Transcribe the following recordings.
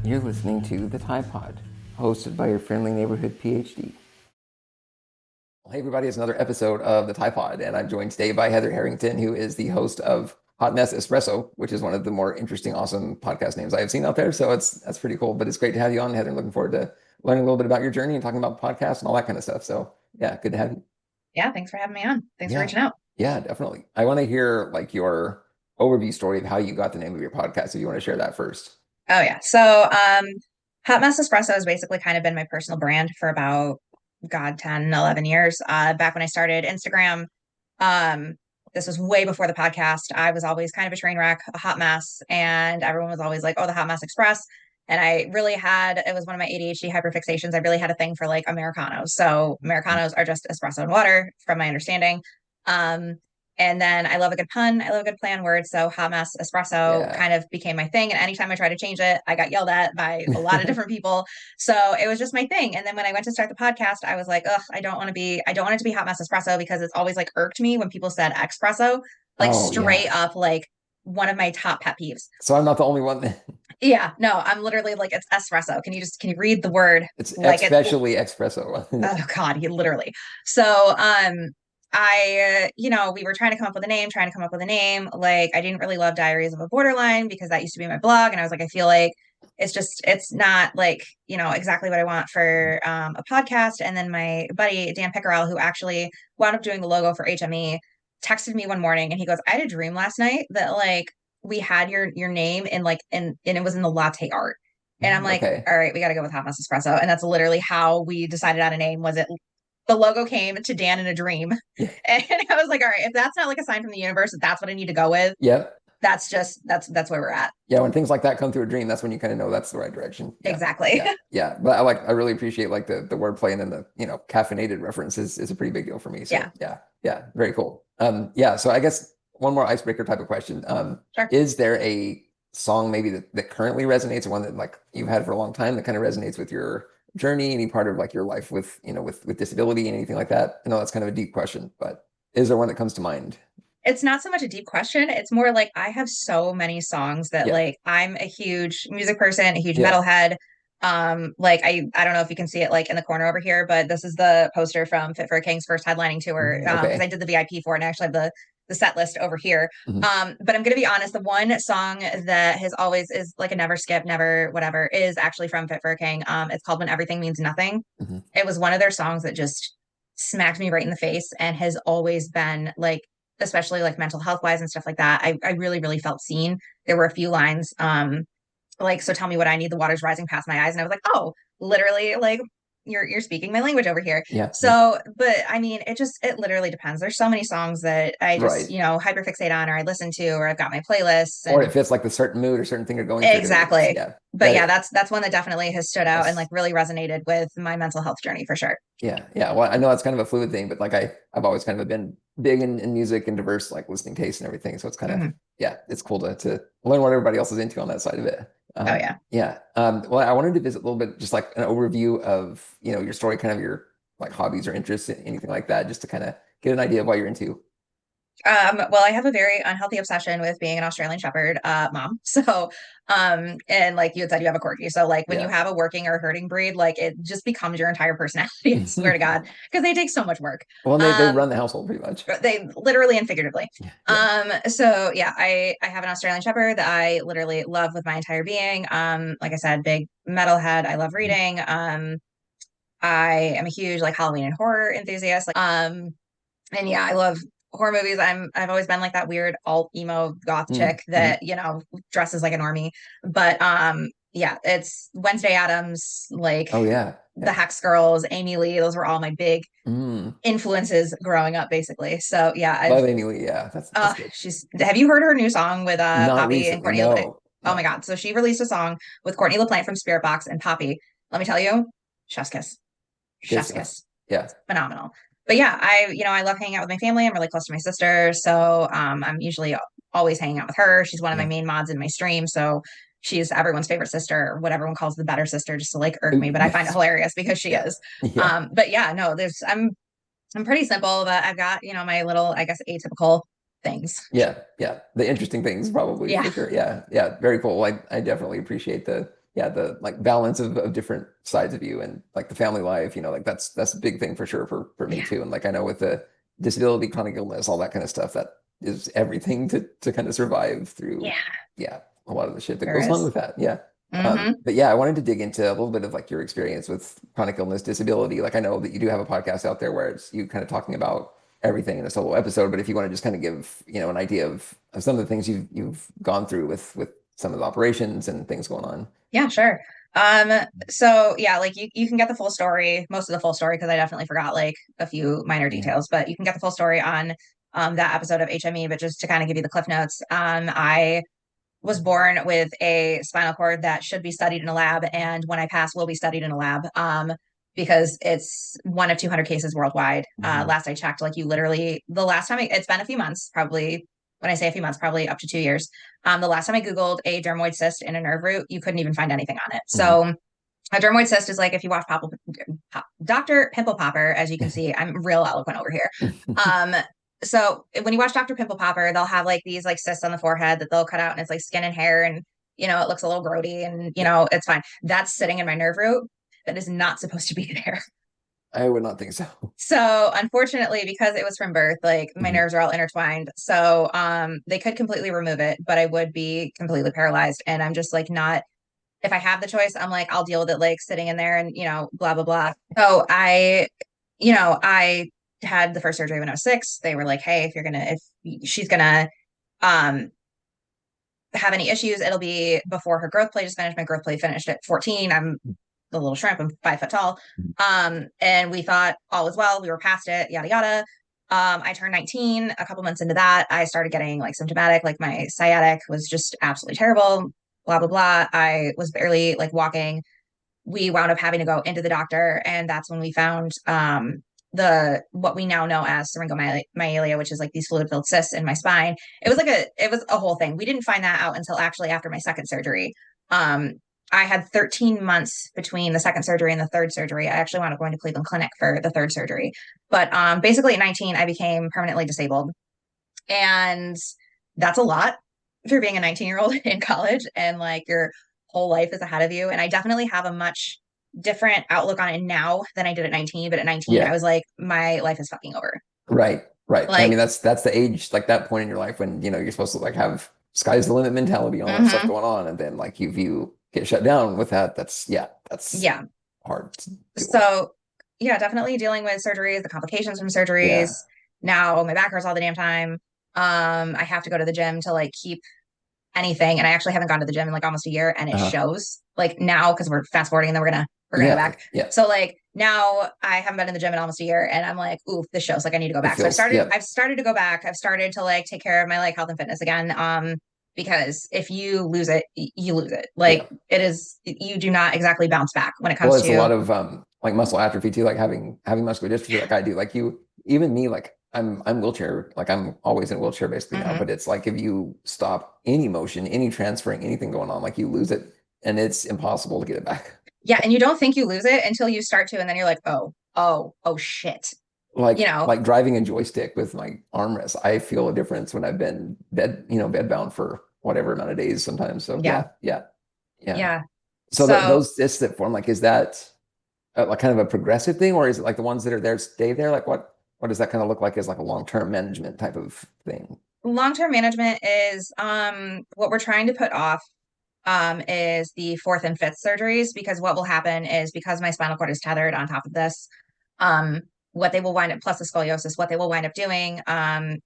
You're listening to The Tide Pod, hosted by your friendly neighborhood PhD. Hey everybody, it's another episode of The Tide Pod, and I'm joined today by Heather Herington, who is the host of Hot Mess Espresso, which is one of the more interesting, awesome podcast names I have seen out there. So that's pretty cool. But it's great to have you on, Heather. I'm looking forward to learning a little bit about your journey and talking about podcasts and all that kind of stuff. So yeah, good to have you. Yeah, thanks for having me on. Thanks for Yeah, reaching out. yeah, definitely. I want to hear like your overview story of how you got the name of your podcast. If you want to share that first. Oh yeah. Hot Mess Espresso has basically kind of been my personal brand for about 10, 11 years. Back when I started Instagram, um, this was way before the podcast. I was always kind of a train wreck, a hot mess, and everyone was always like, "Oh, the Hot Mess Express." And I really had, it was one of my ADHD hyperfixations. I really had a thing for like Americanos. So Americanos are just espresso and water, from my understanding. Um, and then I love a good pun. I love a good play on words. So hot mess espresso Yeah. kind of became my thing. And anytime I tried to change it, I got yelled at by a lot of different people. So it was just my thing. And then when I went to start the podcast, I was like, ugh, I don't want it to be hot mess espresso because it's always like irked me when people said espresso, like Oh straight yeah. up, like one of my top pet peeves. So I'm not the only one. Yeah, no, I'm literally like, it's espresso. Can you read the word It's like it? especially espresso. Oh God, he literally. So, we were trying to come up with a name, trying to come up with a name. Like, I didn't really love Diaries of a Borderline because that used to be my blog. And I was like, I feel like it's not like, exactly what I want for a podcast. And then my buddy, Dan Pickerel, who actually wound up doing the logo for HME, texted me one morning and he goes, I had a dream last night that like we had your name in like, and it was in the latte art. And I'm like, Okay. all right, we got to go with Hot Mess Espresso. And that's literally how we decided on a name. Was it the logo came to Dan in a dream? Yeah. And I was like, all right, if that's not like a sign from the universe that that's what I need to go with, Yep. that's where we're at. Yeah. When things like that come through a dream, that's when you kind of know that's the right direction. Yeah. Exactly. Yeah. Yeah. But I really appreciate like the wordplay and then the, caffeinated reference is a pretty big deal for me. So Yeah, yeah. Yeah. Very cool. Yeah. So I guess one more icebreaker type of question. sure. Is there a song maybe that currently resonates or one that like you've had for a long time that kind of resonates with your journey, any part of like your life with, with disability and anything like that? I know that's kind of a deep question, but is there one that comes to mind? It's not so much a deep question. It's more like I have so many songs that Yeah. like I'm a huge music person, a huge Yeah. metalhead. Like I don't know if you can see it like in the corner over here, but this is the poster from Fit for a King's first headlining tour. Because I Okay. did the VIP for it and I actually have the set list over here. Mhm. But I'm gonna be honest, the one song that has always is like a never skip, never whatever, is actually from Fit for a King. It's called When Everything Means Nothing. Mhm. It was one of their songs that just smacked me right in the face and has always been like, especially like mental health wise and stuff like that. I really, really felt seen. There were a few lines, like, so tell me what I need, the water's rising past my eyes. And I was like, oh, literally, like you're speaking my language over here. Yeah. Yeah. So, but I mean, it literally depends. There's so many songs that I just, Right. hyperfixate on or I listen to, or I've got my playlists Or it and fits like the certain mood or certain thing you're going through because it is. exactly. Yeah. But That yeah, that's one that definitely has stood out and like that's really resonated with my mental health journey for sure. yeah. Yeah. Well, I know that's kind of a fluid thing, but like I've always kind of been big in music and diverse like listening tastes and everything. So it's kind of Mhm. yeah, it's cool to learn what everybody else is into on that side of it. Oh yeah. Yeah. Well, I wanted to visit a little bit, just like an overview of, your story, kind of your like hobbies or interests, anything like that, just to kind of get an idea of what you're into. Well, I have a very unhealthy obsession with being an Australian Shepherd mom. So, and like you had said, you have a corgi. So, like when you Yeah. have a working or herding breed, like it just becomes your entire personality. I swear to God, because they take so much work. Well, they Um, run the household pretty much. they literally and figuratively. Yeah. Yeah. So yeah, I have an Australian Shepherd that I literally love with my entire being. Like I said, big metalhead. I love Mhm. reading. I am a huge like Halloween and horror enthusiast. And yeah, I love horror movies. I've always been like that weird alt emo goth chick Mhm. that, dresses like a normie. But yeah, it's Wednesday Addams, like Oh yeah. the Yeah. Hex Girls, Amy Lee, those were all my big Mm. influences growing up, basically. So yeah, I've Love Amy Lee. Yeah. That's good. she's have you heard her new song with Not Poppy and recently. Courtney? No. Oh my No. God. So she released a song with Courtney LaPlante from Spirit Box and Poppy. Let me tell you, chef's kiss. Good Chef's stuff. kiss. Yeah. Phenomenal. But yeah, I love hanging out with my family. I'm really close to my sister. So I'm usually always hanging out with her. She's one of my Yeah. main mods in my stream. So she's everyone's favorite sister, or what everyone calls the better sister, just to like irk me. But I find it hilarious because she Yeah. is. Yeah. But yeah, no, I'm pretty simple, but I've got, my little, I guess, atypical things. Yeah, yeah. The interesting things probably Yeah. for sure. Yeah, yeah. Very cool. I definitely appreciate the yeah, the like balance of different sides of you and like the family life, like that's a big thing for sure for me Yeah. too. And like I know with the disability, chronic illness, all that kind of stuff, that is everything to kind of survive through, Yeah. yeah, a lot of the shit that There goes on is. with that. Yeah. Mm-hmm. But yeah, I wanted to dig into a little bit of like your experience with chronic illness, disability. Like I know that you do have a podcast out there where it's you kind of talking about everything in a solo episode, but if you want to just kind of give, an idea of some of the things you've gone through with some of the operations and things going on. Yeah, sure. Um, so yeah, like you can get the full story, most of the full story, because I definitely forgot like a few minor Yeah. details, but you can get the full story on that episode of HME. But just to kind of give you the cliff notes, I was born with a spinal cord that should be studied in a lab, and when I pass, will be studied in a lab. Because it's one of 200 cases worldwide. Mhm. Last I checked, like you literally, the last time it's been a few months, probably. When I say a few months, probably up to 2 years. The last time I Googled a dermoid cyst in a nerve root, you couldn't even find anything on it. Mhm. So a dermoid cyst is like if you watch Dr. Pimple Popper, as you can see, I'm real eloquent over here. Um, so when you watch Dr. Pimple Popper, they'll have like these like cysts on the forehead that they'll cut out and it's like skin and hair and it looks a little grody and Yeah, it's fine. That's sitting in my nerve root. That is not supposed to be there. I would not think so. So unfortunately, because it was from birth, like my Mhm. nerves are all intertwined. So they could completely remove it, but I would be completely paralyzed. And I'm just like not if I have the choice, I'm like, I'll deal with it like sitting in there and, blah, blah, blah. So I had the first surgery when I was 6. They were like, hey, if she's gonna um have any issues, it'll be before her growth plate is finished. My growth plate finished at 14. I'm the little shrimp. I'm 5 foot tall. And we thought all was well. We were past it, yada, yada. I turned 19 a couple months into that. I started getting like symptomatic, like my sciatic was just absolutely terrible, blah, blah, blah. I was barely like walking. We wound up having to go into the doctor. And that's when we found the what we now know as syringomyelia, which is like these fluid filled cysts in my spine. It was a whole thing. We didn't find that out until actually after my second surgery. Um, I had 13 months between the second surgery and the third surgery. I actually wound up going to Cleveland Clinic for the third surgery. But basically at 19, I became permanently disabled. And that's a lot for being a 19-year-old in college and like your whole life is ahead of you. And I definitely have a much different outlook on it now than I did at 19. But at 19, I Yeah, was like, my life is fucking over. right, right. I mean, Like, that's the age, like that point in your life when, you're supposed to like have sky's the limit mentality, all that stuff mhm, going on. And then like you get shut down with that, that's yeah. hard to deal with. So, yeah, definitely dealing with surgeries, the complications from Yeah. surgeries. Now my back hurts all the damn time. I have to go to the gym to like keep anything. And I actually haven't gone to the gym in like almost a year and it Uh-huh. shows like now because we're fast forwarding and then we're gonna go Yeah. back. Yeah. So like now I haven't been in the gym in almost a year and I'm like, ooh, this shows like I need to go It back. So feels, yeah. I've started to go back. I've started to like take care of my like health and fitness again. Because if you lose it, you lose it. Yeah. Like it is, you do not exactly bounce back when it Well, comes it's a to, lot of like muscle atrophy too, like having muscular dystrophy like I do. Like even me, like I'm wheelchair, like I'm always in a wheelchair basically now, Mhm. but it's like if you stop any motion, any transferring, anything going on, like you lose it and it's impossible to get it back. Yeah. And you don't think you lose it until you start to, and then you're like, oh shit. You Like know, like driving a joystick with my armrest, I feel a difference when I've been bed bound for whatever amount of days sometimes. So yeah. yeah, yeah, yeah. Yeah. So So those cysts that form, like, is that like kind of a progressive thing, or is it like the ones that are there stay there? Like what does that kind of look like as like a long-term management type of thing? long-term management is what we're trying to put off is the fourth and fifth surgeries because what will happen is because my spinal cord is tethered on top of this, um, what they will wind up plus the scoliosis, what they will wind up doing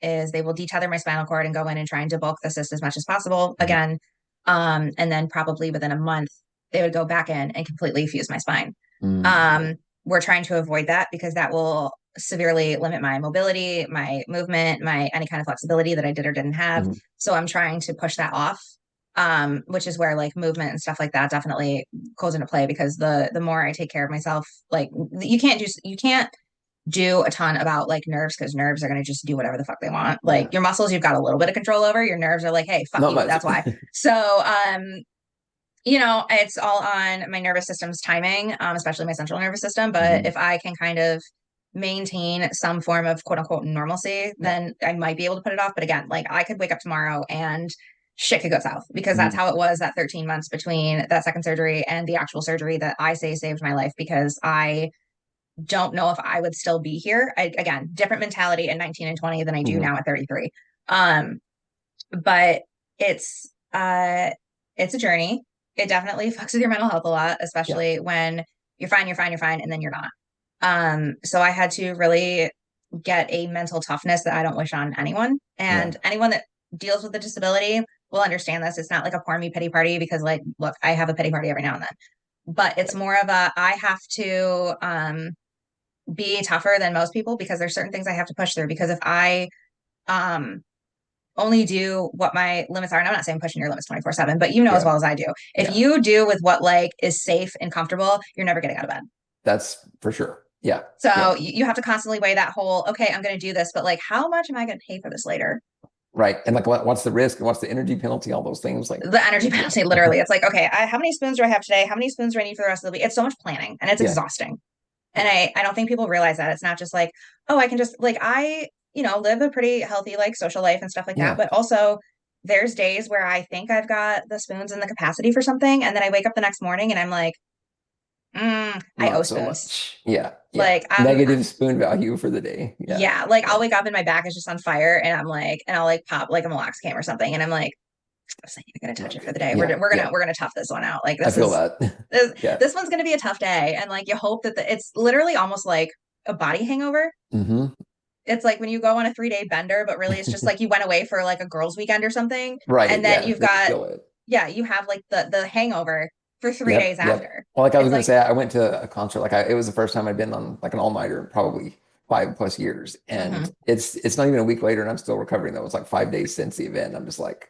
is they will detether my spinal cord and go in and try and debulk the cyst as much as possible Mhm. again. And then probably within a month, they would go back in and completely fuse my spine. Yeah. We're trying to avoid that because that will severely limit my mobility, my movement, my any kind of flexibility that I did or didn't have. Mhm. So I'm trying to push that off, which is where like movement and stuff like that definitely goes into play because the more I take care of myself, like you can't do a ton about like nerves because nerves are going to just do whatever the fuck they want. Like Yeah. your muscles, you've got a little bit of control over. Your nerves are like, hey, fuck Not you. much. That's why. So it's all on my nervous system's timing, especially my central nervous system. But Mhm. if I can kind of maintain some form of quote unquote normalcy, Yeah. then I might be able to put it off. But again, like I could wake up tomorrow and shit could go south, because that's how it was that 13 months between that second surgery and the actual surgery that I say saved my life, because I don't know if I would still be here. Again, different mentality at 19 and 20 than I do now at 33. But it's a journey. It definitely fucks with your mental health a lot, especially when you're fine, and then you're not. So I had to really get a mental toughness that I don't wish on anyone. And anyone that deals with a disability will understand this. It's not like a pour me pity party, because like, look, I have a pity party every now and then, but it's more of a, I have to be tougher than most people, because there's certain things I have to push through. Because if I only do what my limits are, and I'm not saying pushing your limits 24/7, but you know as well as I do, if you do with what like is safe and comfortable, you're never getting out of bed. That's for sure. Yeah. So you have to constantly weigh that whole, okay, I'm going to do this, but like, how much am I going to pay for this later? Right. And like, what's the risk and what's the energy penalty? All those things. Like the energy penalty, literally. It's like, okay, how many spoons do I have today? How many spoons do I need for the rest of the week? It's so much planning, and it's exhausting. And I don't think people realize that. It's not just like, oh, I can just like, live a pretty healthy, like social life and stuff like that. But also there's days where I think I've got the spoons and the capacity for something. And then I wake up the next morning and I'm like, I owe so spoons. Much. Yeah. Like negative spoon value for the day. Yeah. Like I'll wake up and my back is just on fire, and I'm like, and I'll like pop like a meloxicam or something. And I'm like, I'm gonna touch it for the day. We're gonna tough this one out. Like this I feel that. This one's gonna be a tough day. And like you hope that it's literally almost like a body hangover. It's like when you go on a 3-day bender, but really it's just like you went away for like a girls' weekend or something. Right. And then you've got you have like the hangover for 3 days after. Well, like I was gonna say, I went to a concert, like it was the first time I'd been on like an all-nighter in probably 5+ years. And it's not even a week later and I'm still recovering. That was like 5 days since the event. I'm just like,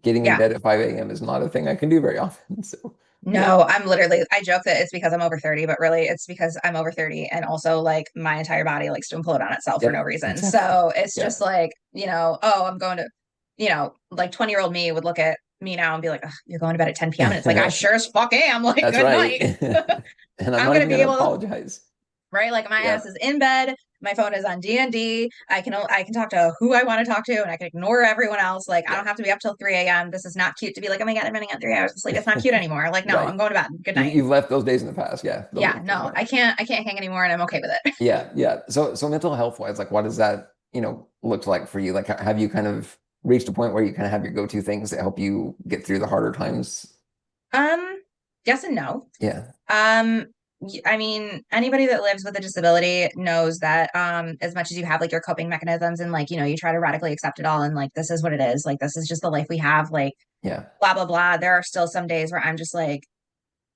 getting in bed at 5 a.m. is not a thing I can do very often. So no, I'm literally, I joke that it's because I'm over 30, but really it's because I'm over 30. And also like my entire body likes to implode on itself for no reason. Exactly. So it's just like, oh, I'm going to, like 20-year-old me would look at me now and be like, you're going to bed at 10 p.m. And it's like, I sure as fuck am. Like, that's good right. night. And I'm going to be able to apologize. Right? Like my ass is in bed. My phone is on D&D. I can talk to who I want to talk to, and I can ignore everyone else. Like I don't have to be up till 3 a.m. This is not cute to be like, oh my God, I'm running on 3 hours of sleep. It's not cute anymore. Like, no, I'm going to bed. Good night. You've left those days in the past. Yeah. No, I can't hang anymore, and I'm okay with it. Yeah. So mental health wise, like what does that, look like for you? Like have you kind of reached a point where you kind of have your go-to things that help you get through the harder times? Yes and no. Yeah. I mean, anybody that lives with a disability knows that as much as you have like your coping mechanisms and like, you try to radically accept it all and like, this is what it is. Like, this is just the life we have. Like, blah, blah, blah. There are still some days where I'm just like,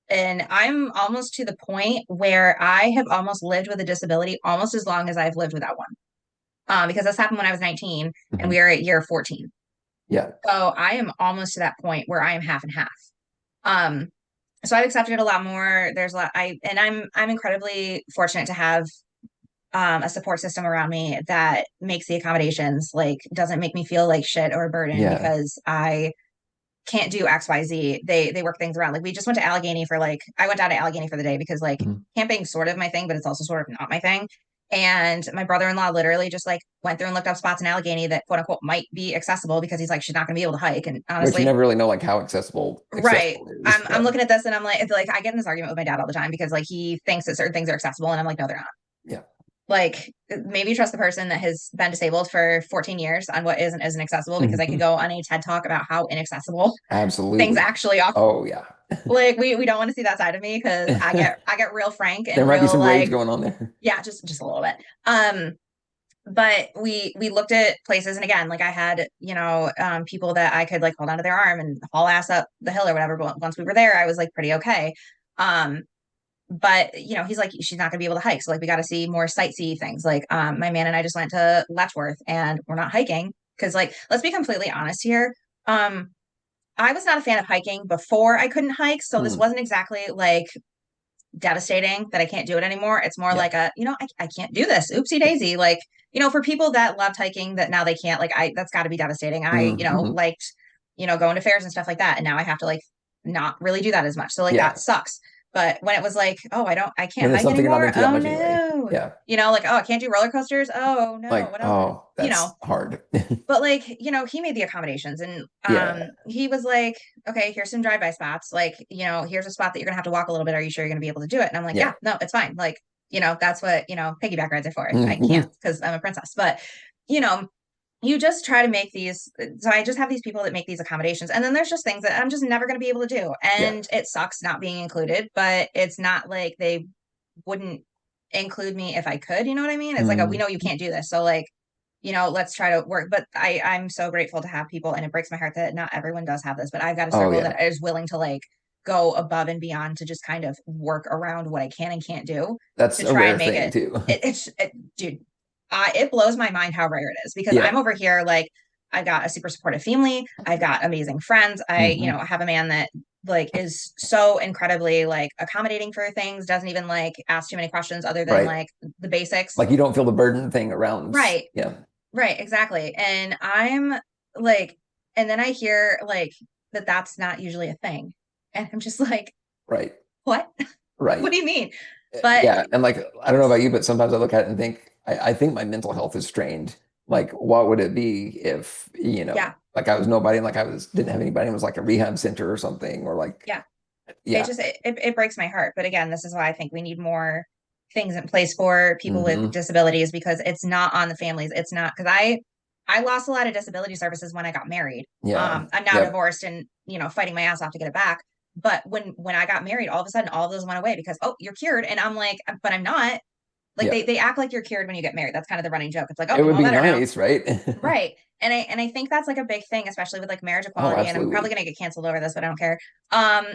and I'm almost to the point where I have almost lived with a disability almost as long as I've lived without one. Because this happened when I was 19 and we are at year 14. Yeah. So I am almost to that point where I am half and half. So I've accepted it a lot more. There's a lot, I'm incredibly fortunate to have a support system around me that makes the accommodations, like doesn't make me feel like shit or a burden because I can't do XYZ. They work things around. Like we just went to Allegheny I went down to Allegheny for the day because like camping's sort of my thing, but it's also sort of not my thing. And my brother-in-law literally just like went through and looked up spots in Allegheny that quote unquote might be accessible because he's like, she's not going to be able to hike. And honestly, which you never really know like how accessible right. Is. I'm looking at this and I'm like, I get in this argument with my dad all the time because like he thinks that certain things are accessible and I'm like, no, they're not. Yeah. Like maybe trust the person that has been disabled for 14 years on what is and isn't accessible, because I could go on a TED talk about how inaccessible things actually are. Oh yeah. Like we don't want to see that side of me because I get real frank and there might real, be some rage going on there. Yeah, just a little bit. But we looked at places, and again, like I had, people that I could like hold onto their arm and haul ass up the hill or whatever. But once we were there, I was like pretty okay. But he's like, she's not gonna be able to hike. So like we got to see more sightsee things. Like my man and I just went to Letchworth and we're not hiking because like, let's be completely honest here. I was not a fan of hiking before I couldn't hike. So this wasn't exactly like devastating that I can't do it anymore. It's more like I can't do this. Oopsie daisy. Like, for people that loved hiking that now they can't, like that's gotta be devastating. I, liked, going to fairs and stuff like that. And now I have to like not really do that as much. So like that sucks. But when it was like, oh, I When can't it's hike something you're not anymore. into that Oh much anyway. no. Yeah. Like, oh, I can't do roller coasters. Oh no, Like, what else? oh, that's hard. But like, he made the accommodations and Yeah. he was like, okay, here's some drive-by spots. Like, here's a spot that you're gonna have to walk a little bit. Are you sure you're gonna be able to do it? And I'm like, Yeah. yeah, no, it's fine. Like, that's what, piggyback rides are for. I can't because I'm a princess. But, you know, you just try to make these. So I just have these people that make these accommodations. And then there's just things that I'm just never gonna be able to do. Yeah. And it sucks not being included, but it's not like they wouldn't include me if I could, you know what I mean? It's like, we know you can't do this. So like, let's try to work. But I'm so grateful to have people, and it breaks my heart that not everyone does have this, but I've got a Oh, circle yeah. that is willing to like go above and beyond to just kind of work around what I can and can't do That's to a try and rare make thing it, too. dude, it blows my mind how rare it is because Yeah. I'm over here like I've got a super supportive family. I've got amazing friends. Have a man that like is so incredibly like accommodating for things, doesn't even like ask too many questions other than Right. like the basics. Like you don't feel the burden thing around. Right. Yeah. Right, exactly. And I'm like, and then I hear like that's not usually a thing. And I'm just like, Right. what? Right. What do you mean? But Yeah. And like, I don't know about you, but sometimes I look at it and think, I think my mental health is strained. Like, what would it be if, yeah, like I was nobody and like didn't have anybody and was like a rehab center or something or like, yeah. It yeah. just it breaks my heart. But again, this is why I think we need more things in place for people with Hmm. disabilities because it's not on the families. It's not because I lost a lot of disability services when I got married. Yeah. I'm now Yep. divorced and fighting my ass off to get it back. But when I got married, all of a sudden all of those went away because oh, you're cured, and I'm like, but I'm not. Like Yeah. they act like you're cured when you get married. That's kind of the running joke. It's like, oh, It I'm would all be better now. nice, right? Right. And I think that's like a big thing, especially with like marriage Oh, equality. And I'm probably absolutely. gonna get canceled over this, but I don't care. Um,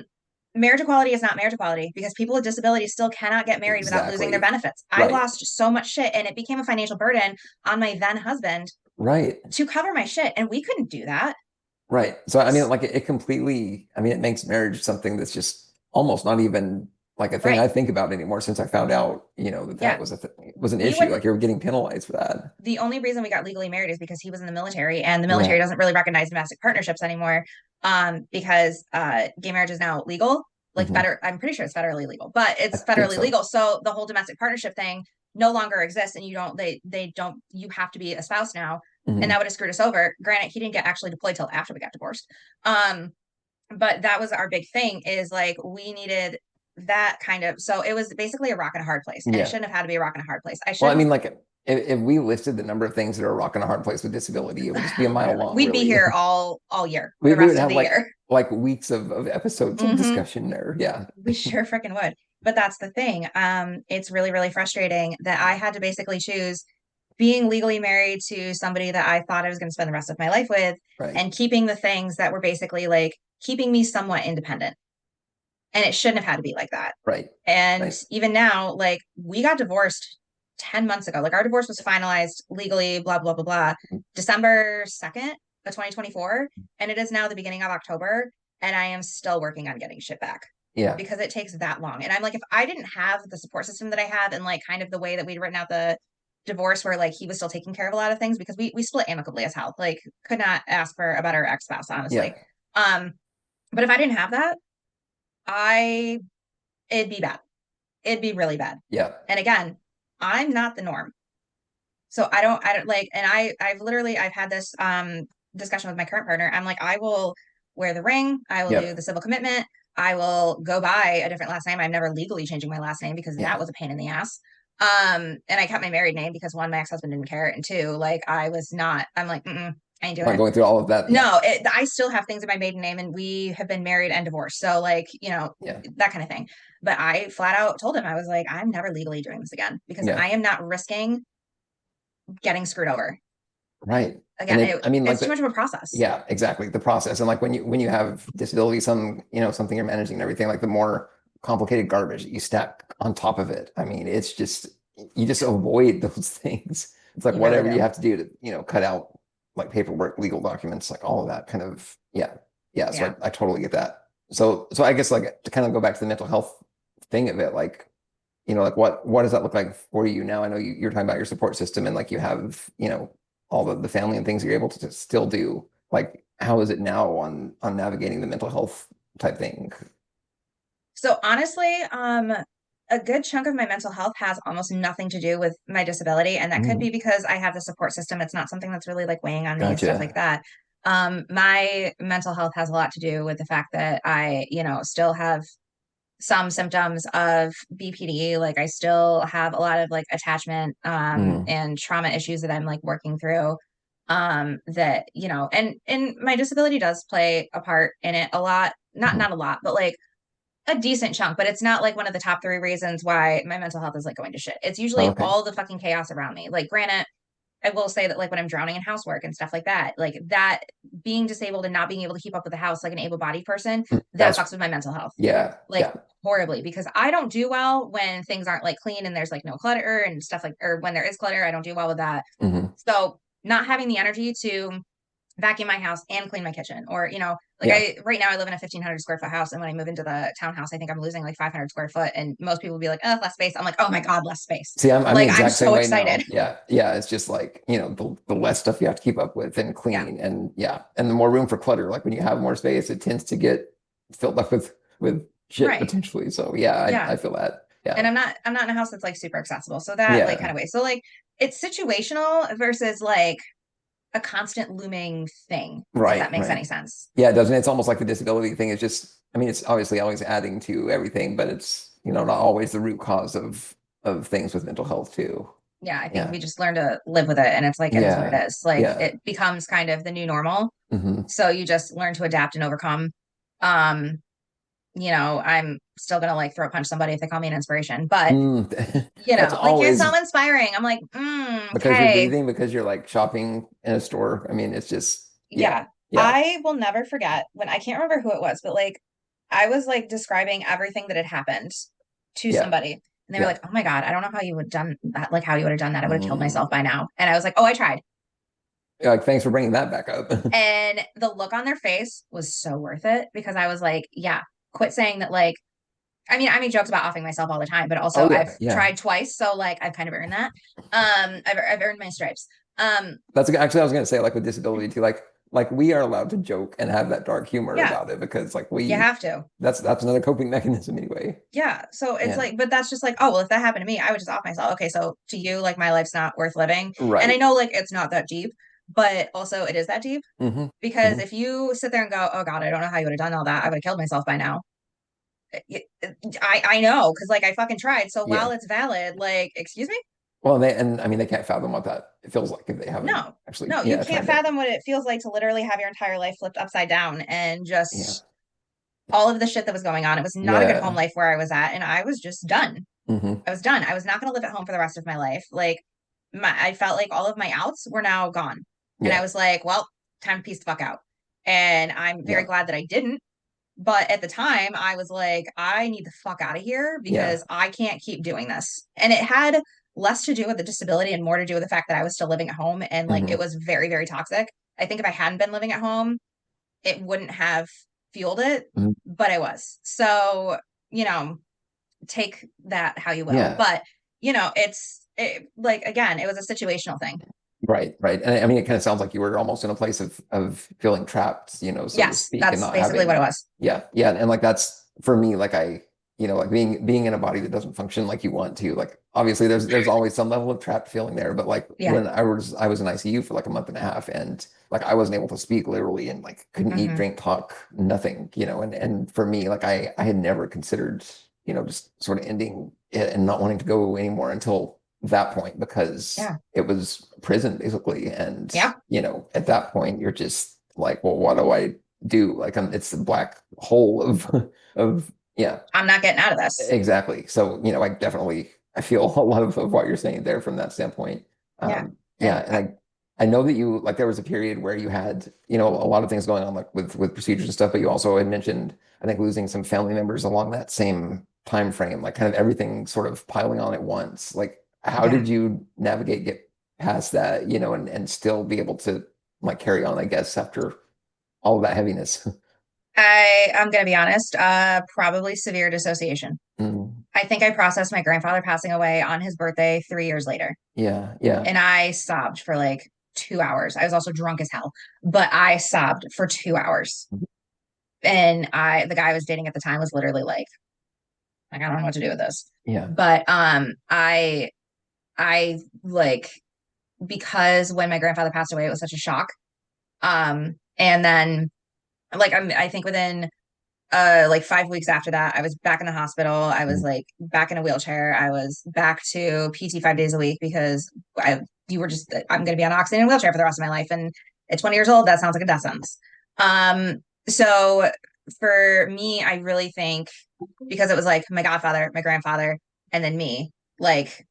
Marriage equality is not marriage equality because people with disabilities still cannot get married without losing their Exactly. benefits. I Right. lost so much shit and it became a financial burden on my then husband Right. to cover my shit. And we couldn't do that. Right. So I mean, like it completely, I mean, it makes marriage something that's just almost not even like a thing Right. I think about anymore since I found out, that Yeah. was was an We issue. wouldn't Like you're getting penalized for that. the only reason we got legally married is because he was in the military and the military Yeah. doesn't really recognize domestic partnerships anymore because gay marriage is now legal like Hmm. I'm pretty sure it's federally legal but I it's think federally so. legal so the whole domestic partnership thing no longer exists and they don't you have to be a spouse now and that Hmm. would have screwed us over. Granted, he didn't get actually deployed till after we got divorced, but that was our big thing is like we needed that kind of so it was basically a rock and a hard place and it Yeah. shouldn't have had to be a rock and a hard place. I Well, I shouldn't mean, like if we listed the number of things that are a rock and a hard place with disability, it would just be a mile literally long, we'd be really. here all year We, the we would rest of have the year. like weeks of episodes of Hmm. discussion there. Yeah. We sure freaking would. But that's the thing. It's really, really frustrating that I had to basically choose being legally married to somebody that I thought I was going to spend the rest of my life with Right. and keeping the things that were basically like keeping me somewhat independent. And it shouldn't have had to be like that. Right. And Right. even now, like we got divorced 10 months ago. Like our divorce was finalized legally, blah, blah, blah, blah, December 2nd of 2024. And it is now the beginning of October. And I am still working on getting shit back Yeah. because it takes that long. And I'm like, if I didn't have the support system that I have and like kind of the way that we'd written out the divorce where like he was still taking care of a lot of things because we split amicably as hell, like could not ask for a better ex-spouse, Yeah. honestly. Um, but if I didn't have that, I it'd be bad. It'd be really bad. Yeah. And again, I'm not the norm. So I don't like, and I've had this discussion with my current partner. I'm like, I will wear the ring, I will do Yep. the civil commitment, I will go buy a different last name. I'm never legally changing my last name because that Yeah. was a pain in the ass. And I kept my married name because one, my ex-husband didn't care, and two, like I was not, I'm like, I ain't doing Not it. going through all of that. Yeah. No, I still have things in my maiden name and we have been married and divorced. So like, Yeah. that kind of thing. But I flat out told him, I was like, I'm never legally doing this again because Yeah. I am not risking getting screwed over. Right. Again, And I mean, like it's too much of a process. yeah, exactly. The process. And like when you have disability, something you're managing and everything, like the more complicated garbage that you stack on top of it. I mean, it's just you just avoid those things. It's like You really whatever you do. have to do to, cut out like paperwork, legal documents, like all of that kind of yeah. Yeah. So Yeah. I totally get that. So I guess like to kind of go back to the mental health thing of it, like, like what does that look like for you now? I know you're talking about your support system and like you have, all the family and things you're able to still do. Like, how is it now on navigating the mental health type thing? So honestly, a good chunk of my mental health has almost nothing to do with my disability. And that could Mm, be because I have the support system. It's not something that's really like weighing on me and stuff like gotcha. that. My mental health has a lot to do with the fact that I still have some symptoms of BPD. Like I still have a lot of like attachment Mm, and trauma issues that I'm like working through. And my disability does play a part in it a lot. Not mhm. not a lot, but like a decent chunk, but it's not like one of the top three reasons why my mental health is like going to shit. It's usually Okay. all the fucking chaos around me. Like, granted, I will say that like when I'm drowning in housework and stuff like that, like that being disabled and not being able to keep up with the house like an able-bodied person, that That's fucks with my mental health. yeah, Like yeah. horribly, because I don't do well when things aren't like clean and there's like no clutter and stuff like, or when there is clutter, I don't do well with that. Hmm. So not having the energy to vacuum my house and clean my kitchen, or like Yeah. I right now I live in a 1,500 square foot house, and when I move into the townhouse I think I'm losing like 500 square foot, and most people will be like, oh, less space. I'm like, oh my god, less space. See, I'm the Like I'm exact same so way excited. now. Yeah, yeah. It's just like, the less stuff you have to keep up with and Yeah, clean, and yeah, and the more room for clutter. Like when you have more space, it tends to get filled up with shit right. potentially. So yeah, I Yeah. feel that. And Yeah, I'm not in a house that's like super accessible, so that like kind yeah. of way, so like it's situational versus like a constant looming thing, if Right, that makes right. any sense. Yeah, it doesn't. It's almost like the disability thing is just. I mean, it's obviously always adding to everything, but it's not always the root cause of things with mental health too. Yeah, I think Yeah, we just learn to live with it, and it's like it is what it yeah, is. Like yeah. it becomes kind of the new normal, Hmm. so you just learn to adapt and overcome. um I'm still gonna like throat punch somebody if they call me an inspiration, but Mm. That's like you're so always inspiring. I'm like, because you're okay. breathing, because you're like shopping in a store. I mean, it's just, yeah, Yeah. yeah, I will never forget when I can't remember who it was, but like I was like describing everything that had happened to yeah, somebody. And they were yeah. like, oh my God, I don't know how you would have done that, like how you would have done that. I would have killed myself by Mm. now. And I was like, oh, I tried. Like, thanks for bringing that back up. And the look on their face was so worth it, because I was like, yeah, quit saying that. Like, I make jokes about offing myself all the time, but also Oh I've yeah, yeah. tried twice. So like I've kind of earned that. I've earned my stripes. That's actually I was gonna say like with disability too, like we are allowed to joke and have that dark humor Yeah, about it because like you we have to. that's another coping mechanism anyway. Yeah. So it's Yeah. like, but that's just like, oh, well, if that happened to me, I would just off myself. Okay. So to you, like my life's not worth living. And I Right. know like it's not that deep, but also it is that deep, Hmm. because Hmm. if you sit there and go, oh God, I don't know how you would have done all that, I would have killed myself by now. I know, because like I fucking tried. So while Yeah. it's valid, like, excuse me? Well, I mean, they can't fathom what that feels like if they haven't No, actually, no, you yeah, can't tried it. fathom what it feels like to literally have your entire life flipped upside down, and Yeah. just all of the shit that was going on. It was not a good home Yeah. life where I was at, and I was just done. Hmm. I was done. I was not going to live at home for the rest of my life. Like I felt like all of my outs were now gone. And I Yeah. was like, well, time to piece the fuck out. And I'm very Yeah. glad that I didn't. But at the time, I was like, I need the fuck out of here, Yeah. because I can't keep doing this. And it had less to do with the disability and more to do with the fact that I was still living at home, and like it Hmm. was very, very toxic. I think if I hadn't been living at home, it wouldn't have fueled it, Hmm. but I was. So, you know, take that how you will. Yeah. But like again, it was a situational thing. Right. Right. And I mean, it kind of sounds like you were almost in a place of feeling trapped, so to Yes, speak, and that's not basically what it having, was. yeah. Yeah. And like that's for me, like like being in a body that doesn't function like you want to, like obviously there's always some level of trapped feeling there. But like Yeah. when I was in ICU for like a month and a half, and like I wasn't able to speak literally, and like couldn't eat, Hmm. drink, talk, nothing, and for me, like I had never considered, just sort of ending it and not wanting to go anymore until that point, because Yeah. it was prison basically. And, Yeah. at that point, you're just like, well, what do I do? Like, it's the black hole of, yeah, I'm not getting out of this. exactly. So, I feel a lot of what you're saying there from that standpoint. Yeah. Yeah. And And I know that you, like, there was a period where you had, a lot of things going on, like with procedures and stuff, but you also had mentioned, I think, losing some family members along that same time frame, like kind of everything sort of piling on at once. Like, how yeah, did you navigate, get past that, and still be able to like carry on, I guess, after all of that heaviness? I'm gonna be honest, probably severe dissociation. Mm. I think I processed my grandfather passing away on his birthday 3 years later, Yeah, yeah. and I sobbed for like 2 hours. I was also drunk as hell, but I sobbed for 2 hours. And the guy I was dating at the time was literally like, Like, I don't know what to do with this. Yeah. But I like, because when my grandfather passed away, it was such a shock. And then like I think within like 5 weeks after that, I was back in the hospital. I was Mhm. like back in a wheelchair. I was back to PT 5 days a week because I you were just I'm going to be on oxygen and wheelchair for the rest of my life. And at 20 years old, that sounds like a death sentence. So for me, I really think because it was like my godfather, my grandfather, and then me, like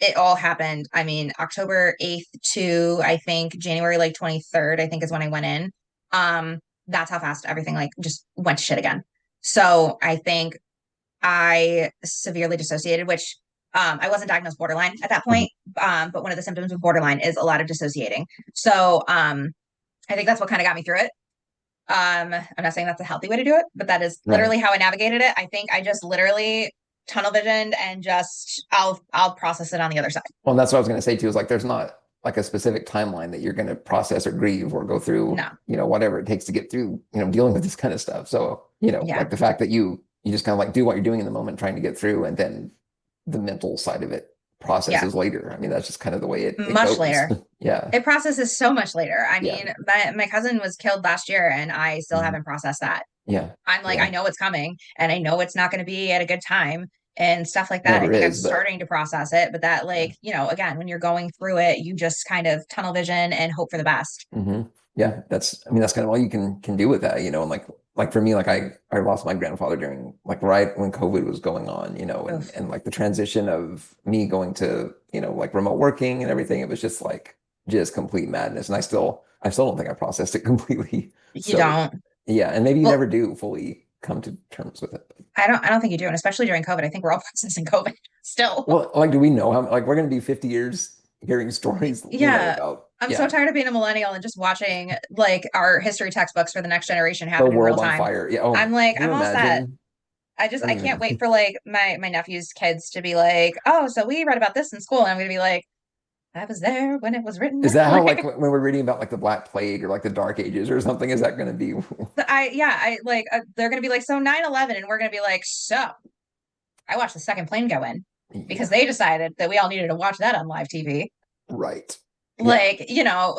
it all happened. I mean, October 8th to I think January like 23rd, I think is when I went in. Um, that's how fast everything like just went to shit again. So I think I severely dissociated, which I wasn't diagnosed borderline at that Mhm. point. But one of the symptoms of borderline is a lot of dissociating. So I think that's what kind of got me through it. I'm not saying that's a healthy way to do it, but that is Right. literally how I navigated it. I think I just literally tunnel visioned and just I'll process it on the other side. Well, that's what I was going to say too, is like there's not like a specific timeline that you're going to process or grieve or go through, No. whatever it takes to get through, dealing with this kind of stuff. So, Yeah. like the fact that you just kind of like do what you're doing in the moment, trying to get through, and then the mental side of it Yeah. processes later. I mean, that's just kind of the way it Much goes. later. Yeah. It processes so much later. I Yeah. mean, my cousin was killed last year and I still Mhm. haven't processed that. Yeah. I'm like, I Yeah. know it's coming and I know it's not going to be at a good time and stuff like that. I Never think I'm is, but starting to process it, but that, yeah. like, again, when you're going through it, you just kind of tunnel vision and hope for the best. Hmm. Yeah, I mean, that's kind of all you can do with that, and like for me, like I lost my grandfather during like right when COVID was going on, and Oof. and like the transition of me going to, like remote working and everything, it was just like just complete madness. And I still don't think I processed it completely. You So don't. yeah, and maybe you Well, never do fully come to terms with it. I don't think you do. And especially during COVID, I think we're all processing COVID still. Well, like, do we know how like we're gonna be 50 years hearing stories, Yeah. about I'm so yeah, tired of being a millennial and just watching like our history textbooks for the next generation the happen in real world on time. fire. Yeah. I'm Oh, like, can you I'm all set. imagine? I I don't can't wait even. for like my nephew's kids to be like, oh, so we read about this in school. And I'm gonna be like, I was there when it was written. Is that how like Like when we're reading about like the Black Plague or like the Dark Ages or something? Is that going to be? I like they're gonna be like, so 9/11, and we're gonna be like, so I watched the second plane go in because Yeah, they decided that we all needed to watch that on live TV. right. Yeah, Like,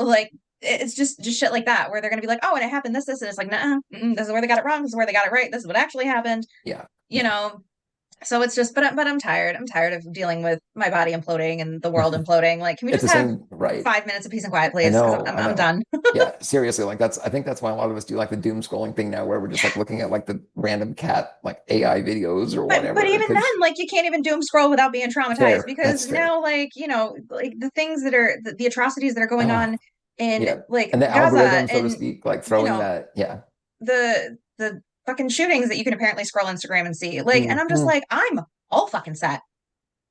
like it's just shit like that where they're gonna be like, oh, and it happened this, and it's like, nah, this is where they got it wrong, this is where they got it right, this is what actually happened, yeah, you know. So it's just, but I'm tired. I'm tired of dealing with my body imploding and the world imploding. Like, can we it's just the have same, right? 5 minutes of peace and quiet, I please? Because know, I I'm know. done. Yeah, seriously, like I think that's why a lot of us do like the doom scrolling thing now, where we're just like looking at like the random cat like AI videos or But whatever. even then, Because like you can't even doom scroll without being traumatized fair, because that's fair. now, like, like the things that are the atrocities that are going Oh, on in yeah, like and the Gaza algorithm, so to and speak, like you throwing know that. Yeah. the fucking shootings that you can apparently scroll Instagram and see. Like, and I'm just Hmm. like, I'm all fucking set.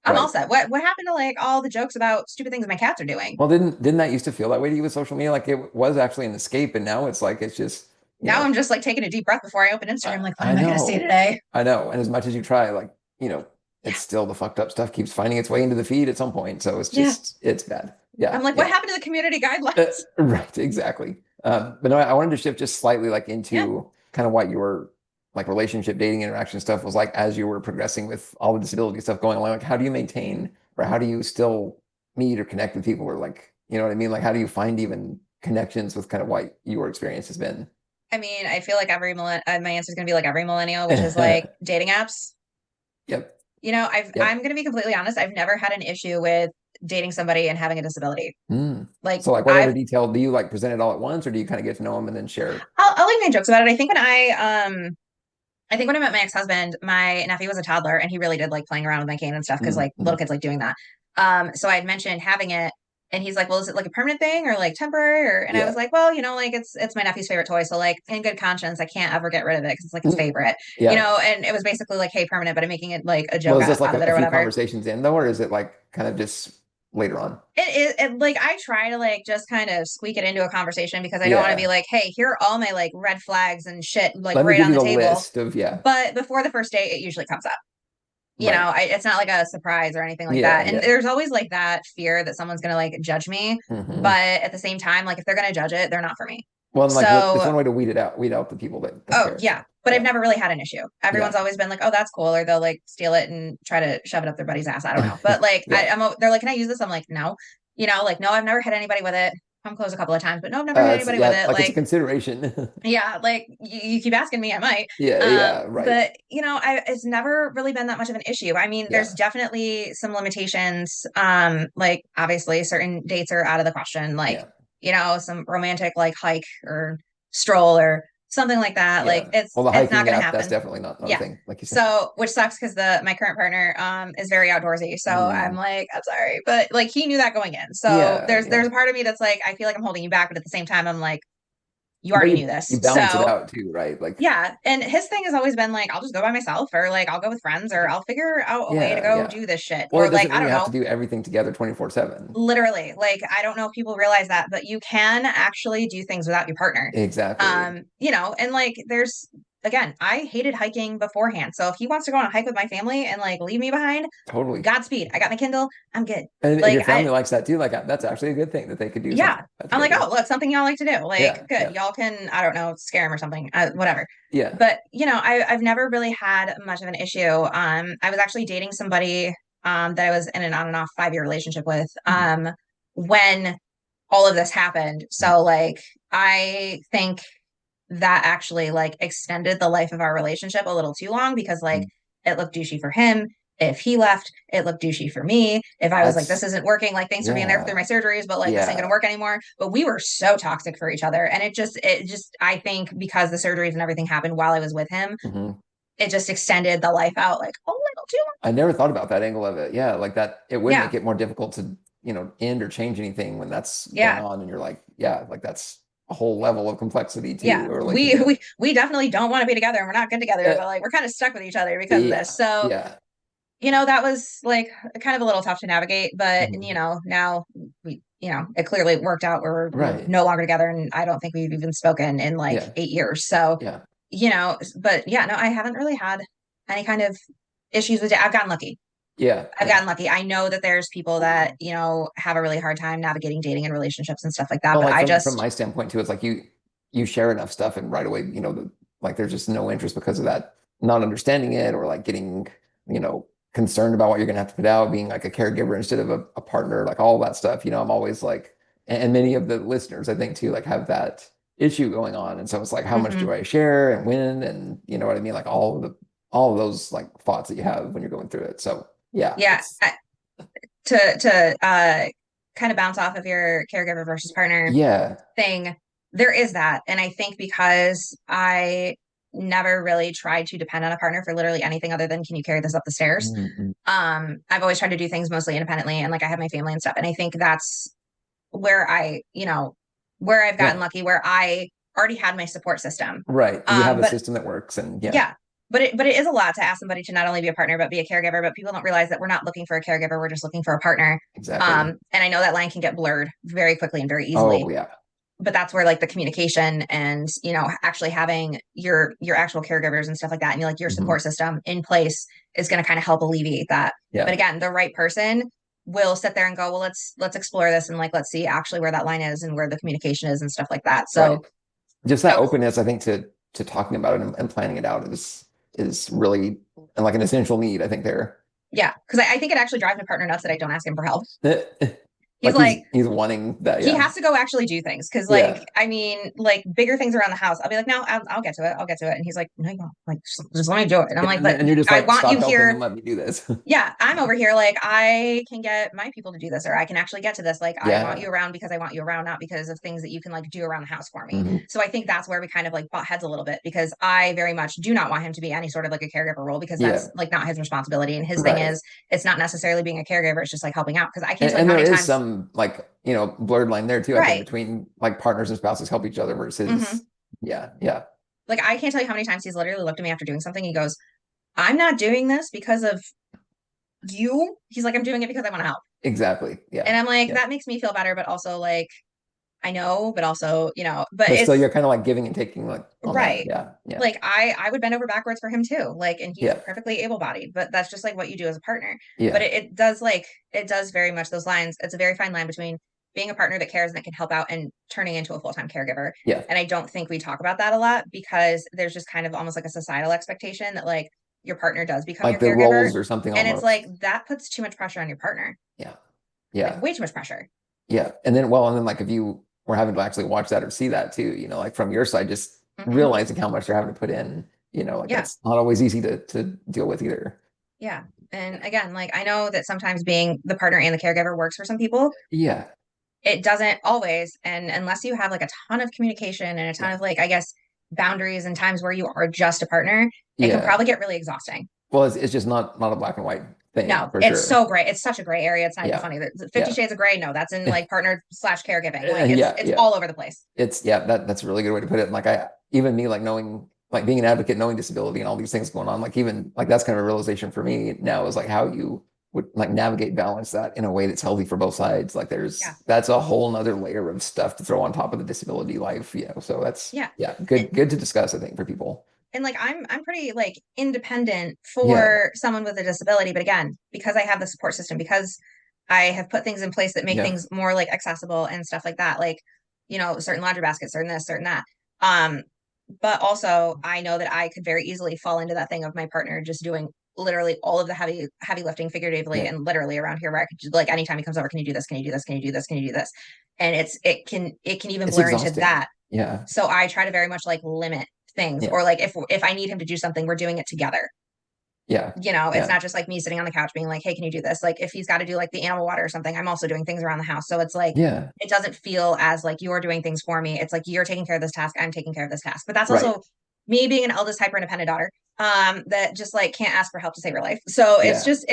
I'm all Right. set. What happened to like all the jokes about stupid things my cats are doing? Well, didn't that used to feel that way to you with social media? Like it was actually an escape, and now it's like it's just, Now I'm just like taking a deep breath before I open I, Instagram. Like, what I am I going to see know, today? I know. And as much as you try, like, Yeah, it's still the fucked up stuff keeps finding its way into the feed at some point. So yeah. it's bad. Yeah, I'm like, what yeah. happened to the community guidelines? Right, exactly. But no, I wanted to shift just slightly like Yeah. into kind of what your like relationship, dating, interaction stuff was like as you were progressing with all the disability stuff going along. Like, how do you maintain or how do you still meet or connect with people or like, you know what I mean? Like, how do you find even connections with kind of what your experience has been? I mean, I feel like my answer is going to be like every millennial, which is like dating apps. Yep, I'm yep. going to be completely honest. I've never had an issue with dating somebody and having a disability. Mm. Like So like whatever detail, do you like present it all at once or do you kind of get to know them and then share? I'll like make jokes about it. I think when I met my ex-husband, my nephew was a toddler and he really did like playing around with my cane and stuff because like Mm-hmm. little kids like doing that. So I had mentioned having it and he's like, well, is it like a permanent thing or like temporary? And I was Yeah. like, well, like it's my nephew's favorite toy. So like in good conscience, I can't ever get rid of it because it's like his Mm. favorite, Yeah. and it was basically like, hey, permanent, but I'm making it like a Well, joke is this like out of it a or few whatever. conversations in though, or is it like kind of just later on? Like I try to like just kind of squeak it into a conversation because I don't want to be Yeah. like, hey, here are all my like red flags and shit like Let me right give on you the the table. list of, yeah. But before the first date, it usually comes up. Right. It's not like a surprise or anything like Yeah. that. And Yeah. there's always like that fear that someone's gonna like judge me. Hmm. But at the same time, like if they're gonna judge it, they're not for me. Well, and like it's So, one way to weed out the people that don't oh care. yeah, So but I've never really had an issue. Everyone's Yeah. always been like, oh, that's cool. Or they'll like steal it and try to shove it up their buddy's ass. I don't know. But like, Yeah. they're like, can I use this? I'm like, no, like, no, I've never hit anybody with it. I'm close a couple of times, but no, I've never hit anybody with it. Like it's a Like, consideration. yeah, like you keep asking me, I might. Yeah, right. But it's never really been that much of an issue. I mean, there's Yeah. definitely some limitations. Like obviously certain dates are out of the question, like, Yeah. some romantic like hike or stroll or something like that. Like Yeah. it's Well, the it's not hiking gonna app, that's happen. definitely not a Yeah. thing, like you said. So, which sucks because my current partner is very outdoorsy. So I'm Mm. like, I'm sorry, but like he knew that going in. So Yeah, there's yeah. a part of me that's like, I feel like I'm holding you back, but at the same time, I'm like, you But already you knew this. you balance it So out too, right? Like, yeah. And his thing has always been like, I'll just go by myself or like I'll go with friends or I'll figure out a way to yeah, go yeah. do this shit. Or Or it like, doesn't I mean don't you have to know, do everything together 24/7. literally, like, I don't know if people realize that, but you can actually do things without your partner. Exactly. And like again, I hated hiking beforehand. So if he wants to go on a hike with my family and like leave me behind, Totally. Godspeed. I got my Kindle. I'm good. And Like your family likes that too. Like that's actually a good thing that they could do something yeah. like that I'm like, together. oh, look, something y'all like to do. Like, Yeah, good. yeah, Y'all can, I don't know, scare him or something, whatever. yeah. But, I've never really had much of an issue. I was actually dating somebody that I was in an on and off 5-year relationship with Mhm. when all of this happened. So, like, I think that actually like extended the life of our relationship a little too long because like Mhm. it looked douchey for him. If he left, it looked douchey for me. If I was like, this That's isn't working, like thanks for being there through yeah, my surgeries, but like this ain't gonna yeah. work anymore. But we were so toxic for each other. And it just I think because the surgeries and everything happened while I was with him, Hmm. it just extended the life out like a little too I never thought about that angle of it. Yeah, like that it long. would Yeah. make it more difficult to, end or change anything when that's going Yeah. on and you're like, yeah, like that's a whole level of complexity to Yeah. a We relationship. we definitely don't want to be together and we're not good together, Uh, but like we're kind of stuck with each other because of this. yeah, So yeah. that was like kind of a little tough to navigate, but Mhm. now it clearly worked out where we're Right. no longer together. And I don't think we've even spoken in like Yeah. 8 years. So, Yeah. but yeah, no, I haven't really had any kind of issues with it. I've gotten lucky. Yeah. I've Yeah. gotten lucky. I know that there's people that, have a really hard time navigating dating and relationships and stuff like that. Well, But like I from just, my standpoint too, it's like you share enough stuff and right away, like there's just no interest because of that, not understanding it or like getting, concerned about what you're gonna have to put out, being like a caregiver instead of a partner, like all that stuff. I'm always like, and many of the listeners, I think too, like have that issue going on. And so it's like, how much mhm. do I share and when? And you know what I mean? Like all of those like thoughts that you have when you're going through it. So yeah, Yeah. it's To kind of bounce off of your caregiver versus partner yeah. thing, there is that. And I think because I never really tried to depend on a partner for literally anything other than can you carry this up the stairs? Mm-mm. I've always tried to do things mostly independently and like I have my family and stuff. And I think that's where where I've gotten Yeah. lucky, where I already had my support system. Right. You have a But system that works and yeah, yeah. But it is a lot to ask somebody to not only be a partner but be a caregiver. But people don't realize that we're not looking for a caregiver; we're just looking for a partner. exactly. And I know that line can get blurred very quickly and very Oh easily. yeah. But that's where like the communication and actually having your actual caregivers and stuff like that, and like your Hmm. support system in place is going to kind of help alleviate that. But Yeah. again, the right person will sit there and go, well, let's explore this and like let's see actually where that line is and where the communication is and stuff like that. Right. So Just that no, openness, I think, to talking about it and planning it out is really like an essential need, I think there. yeah, because I think it actually drives my partner nuts that I don't ask him for help. He's Like like, he's wanting that, he yeah. has to go actually do things because like Yeah. I mean like bigger things around the house I'll be like no I'll get to it, and he's like no you don't, like just let me do it, and I'm like but And you're just I like, want stop you helping here. and let me do this. Yeah, I'm over here like I can get my people to do this or I can actually get to this, like I want Yeah. you around because I want you around, not because of things that you can like do around the house for me. Hmm. So I think that's where we kind of like butt heads a little bit because I very much do not want him to be any sort of like a caregiver role because Yeah. that's like not his responsibility, and his thing Right. is it's not necessarily being a caregiver, it's just like helping out because I can't And, tell you and how there many is times. some like, blurred line there too, I think, Right. between like partners and spouses help each other Hmm. versus, yeah, yeah, Like I can't tell you how many times he's literally looked at me after doing something. He goes, I'm not doing this because of you. He's like, I'm doing it because I want to help. exactly. And Yeah. I'm like, Yeah. that makes me feel better, but also like, I know, but also, but But still it's you're kind of like giving and taking like on that. right. Yeah. Yeah. Like I would bend over backwards for him too. Like, and he's Yeah. perfectly able-bodied, but that's just like what you do as a partner. But Yeah. it does very much those lines. It's a very fine line between being a partner that cares and that can help out and turning into a full-time caregiver. Yeah. And I don't think we talk about that a lot because there's just kind of almost like a societal expectation that like your partner does become Like your the caregiver. roles or something And it's almost. like that puts too much pressure on your partner. Yeah. Like Yeah. way too much pressure. Yeah. And then like if you were having to actually watch that or see that too, like from your side, just realizing how much they're having to put in, like that's not always easy to deal with either. Yeah. And again, like I know that sometimes being the partner and the caregiver works for some people. Yeah. It doesn't always. And unless you have like a ton of communication and a ton of like, I guess, boundaries and times where you are just a partner, it can probably get really exhausting. Well, it's just not a black and white thing. No, for it's sure. so gray. It's such a gray area. It's not even funny. 50 Shades of Gray. No, that's in like partner / caregiving. Like it's all over the place. That's a really good way to put it. And like even me, like knowing, like being an advocate, knowing disability and all these things going on, like even like that's kind of a realization for me now is like how you would like navigate balance that in a way that's healthy for both sides. Like that's a whole nother layer of stuff to throw on top of the disability life, so that's good to discuss, I think, for people. And like I'm pretty like independent for someone with a disability, but again, because I have the support system, because I have put things in place that make things more like accessible and stuff like that, like certain laundry baskets, certain this, certain that. But also I know that I could very easily fall into that thing of my partner just doing literally all of the heavy lifting figuratively and literally around here, where I could just, like anytime he comes over, can you do this? Can you do this? Can you do this? Can you do this? And it can even blur into that. Yeah. So I try to very much like limit things, or like if I need him to do something, we're doing it together. Yeah. It's not just like me sitting on the couch being like, hey, can you do this? Like if he's got to do like the animal water or something, I'm also doing things around the house. So it's like, it doesn't feel as like you're doing things for me. It's like you're taking care of this task, I'm taking care of this task. But that's also me being an eldest hyper independent daughter that just like can't ask for help to save her life. So it's just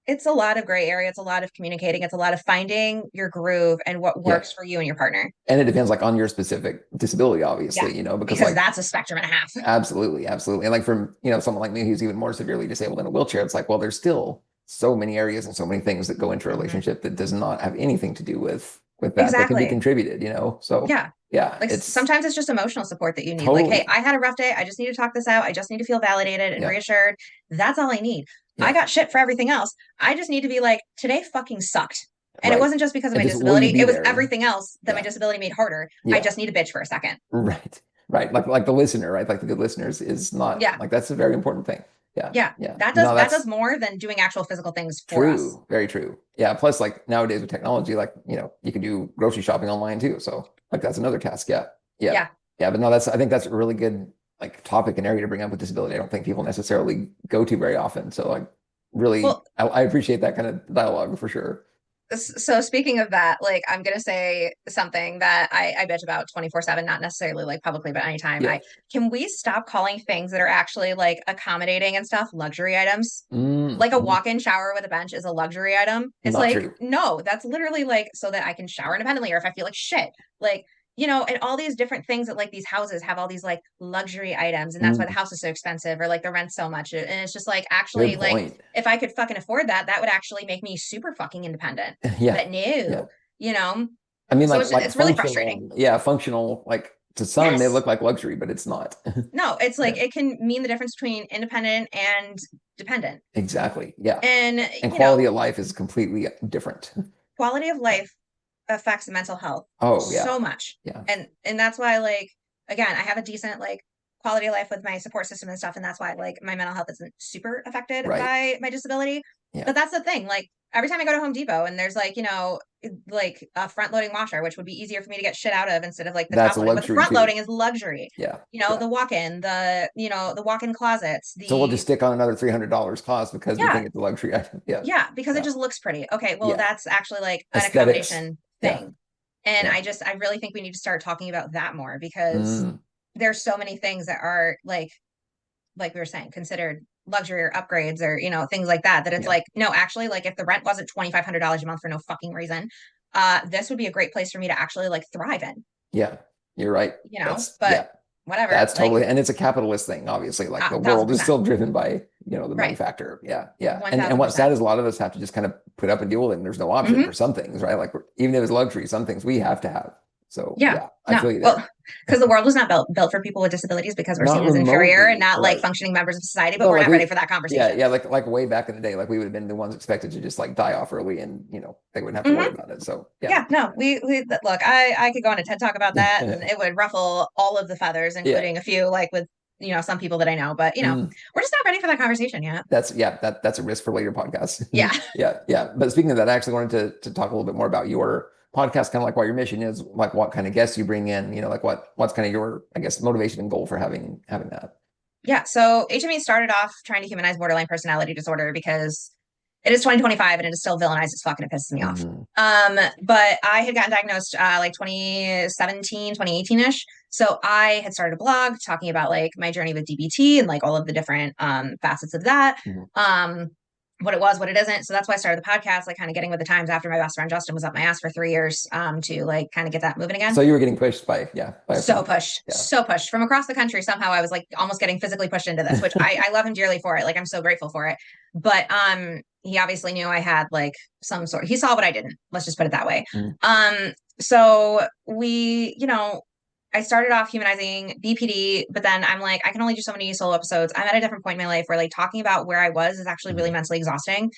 it's a lot of gray area. It's a lot of communicating. It's a lot of finding your groove and what works for you and your partner. And it depends like on your specific disability, obviously, because like, that's a spectrum and a half. Absolutely. Absolutely. And like from, someone like me who's even more severely disabled in a wheelchair, it's like, well, there's still so many areas and so many things that go into a relationship that does not have anything to do with that can be contributed, So like sometimes it's just emotional support that you need. Like, hey, I had a rough day. I just need to talk this out. I just need to feel validated and reassured. That's all I need. I got shit for everything else. I just need to be like, today fucking sucked. And it wasn't just because of my disability. It was everything else that my disability made harder. I just need to bitch for a second. Right. Like the listener, right? Like the good listeners is not like that's a very important thing. Yeah. That does more than doing actual physical things for us. Very true. Yeah. Plus, like nowadays with technology, like you can do grocery shopping online too. So like that's another task. Yeah. But no, I think that's a really good like topic and area to bring up with disability. I don't think people necessarily go to very often. So like really, I appreciate that kind of dialogue for sure. So speaking of that, like I'm gonna say something that I bitch about 24/7, not necessarily like publicly, but anytime. Can we stop calling things that are actually like accommodating and stuff luxury items? Like a walk-in shower with a bench is a luxury item. It's not like true. No, that's literally like so that I can shower independently, or if I feel like shit, like and all these different things that like these houses have all these like luxury items, and that's why the house is so expensive, or like the rent's so much. And it's just like actually like if I could fucking afford that, that would actually make me super fucking independent. But no, I mean, so like it's really frustrating. Yeah, functional. Like to some, they look like luxury, but it's not. No, it's like it can mean the difference between independent and dependent. Exactly. Yeah. And quality of life is completely different. Quality of life affects mental health so much. And that's why like again, I have a decent like quality of life with my support system and stuff, and that's why like my mental health isn't super affected by my disability. But that's the thing, like every time I go to Home Depot and there's like like a front loading washer, which would be easier for me to get shit out of instead of like the top loading, but the front loading is luxury. The walk-in, the walk-in closets, so we'll just stick on another $300 cost because we think it's a luxury item. Because it just looks pretty. Okay, well that's actually like an accommodation thing. And I really think we need to start talking about that more, because there's so many things that are like we were saying, considered luxury or upgrades or, things like that, that it's like, no, actually, like if the rent wasn't $2,500 a month for no fucking reason, this would be a great place for me to actually like thrive in. Yeah, you're right. But whatever. That's totally, and it's a capitalist thing, obviously. Like the world is still driven by, the money factor. Yeah. And what's sad is a lot of us have to just kind of put up and deal with it. And there's no option for some things, right? Like even if it's luxury, some things we have to have. So Yeah. yeah, I No. feel you Well, there. because the world was not built for people with disabilities because we're Not seen as inferior and remotely, not like right? functioning members of society, but No, we're like not ready we, for that yeah, conversation. yeah, like way back in the day, like we would have been the ones expected to just like die off early, and they wouldn't have to worry Hmm. about it. So yeah, Yeah, no, we look, I could go on a TED talk about that and it would ruffle all of the feathers, yeah. including a few like with, some people that I know, but Mm. we're just not ready for that conversation yet. That's a risk for later podcasts. Yeah. Yeah, yeah. But speaking of that, I actually wanted to talk a little bit more about your podcast, kind of like what your mission is, like what kind of guests you bring in, like what's kind of your, I guess, motivation and goal for having that. Yeah. So HME started off trying to humanize borderline personality disorder because it is 2025 and it is still villainized as fuck and it pisses me off. Mhm. But I had gotten diagnosed like 2017, 2018-ish. So I had started a blog talking about like my journey with DBT and like all of the different facets of that. Mhm. What it was, what it isn't. So that's why I started the podcast, like kind of getting with the times after my best friend Justin was up my ass for 3 years to like kind of get that moving again. So you were getting pushed by a friend. Yeah. So pushed from across the country. Somehow I was like almost getting physically pushed into this, which I love him dearly for it. Like I'm so grateful for it. But he obviously knew I had like some sort, he saw what I didn't, let's just put it that way. Mhm. So we, I started off humanizing BPD, but then I'm like, I can only do so many solo episodes. I'm at a different point in my life where like talking about where I was is actually really Mhm. mentally exhausting.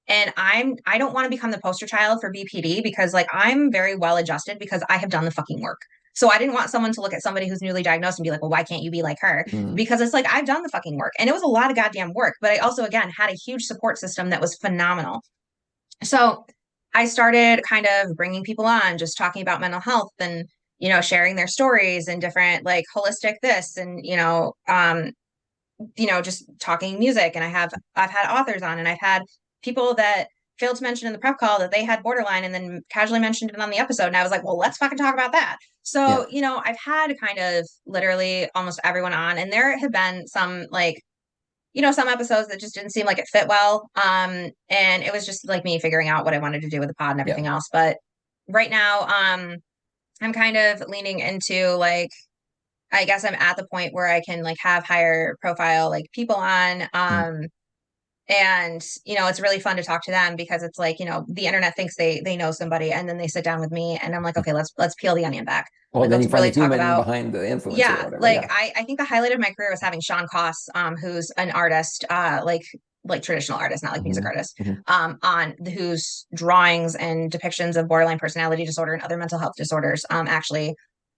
And I don't want to become the poster child for BPD because like I'm very well adjusted because I have done the fucking work. So I didn't want someone to look at somebody who's newly diagnosed and be like, well, why can't you be like her? Mhm. Because it's like I've done the fucking work. And it was a lot of goddamn work, but I also again had a huge support system that was phenomenal. So I started kind of bringing people on, just talking about mental health and sharing their stories and different like holistic this and just talking music. And I've had authors on and I've had people that failed to mention in the prep call that they had borderline and then casually mentioned it on the episode. And I was like, well, let's fucking talk about that. Yeah. So, I've had kind of literally almost everyone on, and there have been some like, some episodes that just didn't seem like it fit well. And it was just like me figuring out what I wanted to do with the pod and Yeah. everything else. But right now, I'm kind of leaning into like I guess I'm at the point where I can like have higher profile like people on. Mhm. And it's really fun to talk to them because it's like, the internet thinks they know somebody and then they sit down with me and I'm like, okay, let's peel the onion back. Well, Like then let's you find the really talk human about behind the influencer or yeah, whatever. like Yeah. I think the highlight of my career was having Sean Koss, who's an artist, like traditional artist, not like music Mhm. artist, Mhm. on whose drawings and depictions of borderline personality disorder and other mental health disorders actually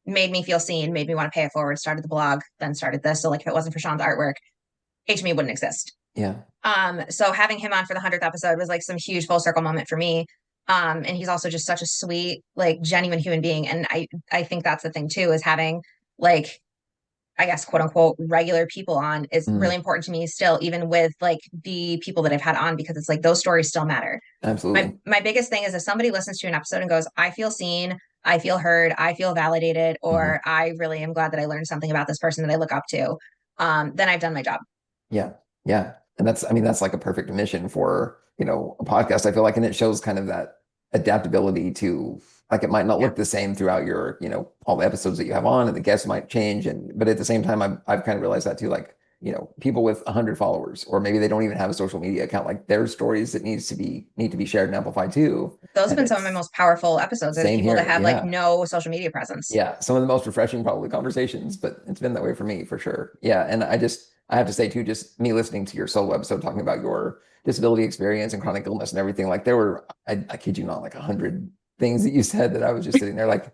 made me feel seen, made me want to pay it forward, started the blog, then started this. So like if it wasn't for Sean's artwork, HME wouldn't exist. Yeah. So having him on for the 100th episode was like some huge full circle moment for me. And he's also just such a sweet, like genuine human being. And I think that's the thing too, is having like, I guess, quote unquote, regular people on is Mhm. really important to me still, even with like the people that I've had on, because it's like those stories still matter. My Absolutely. my biggest thing is if somebody listens to an episode and goes, I feel seen, I feel heard, I feel validated, Mhm. or I really am glad that I learned something about this person that I look up to, then I've done my job. Yeah. Yeah. And I mean, that's like a perfect mission for, a podcast, I feel like, and it shows kind of that adaptability to, like, it might not Yeah. look the same throughout your, all the episodes that you have on, and the guests might change. But at the same time, I've kind of realized that too, like, people with 100 followers, or maybe they don't even have a social media account, like their stories that need to be shared and amplified too. Those have And been some of my it's most powerful episodes are the same people that here. have like Yeah. no social media presence. Yeah, some of the most refreshing probably conversations, but it's been that way for me for sure. Yeah, and I have to say too, just me listening to your solo episode talking about your disability experience and chronic illness and everything, like there were, I kid you not, like 100 things that you said that I was just sitting there like,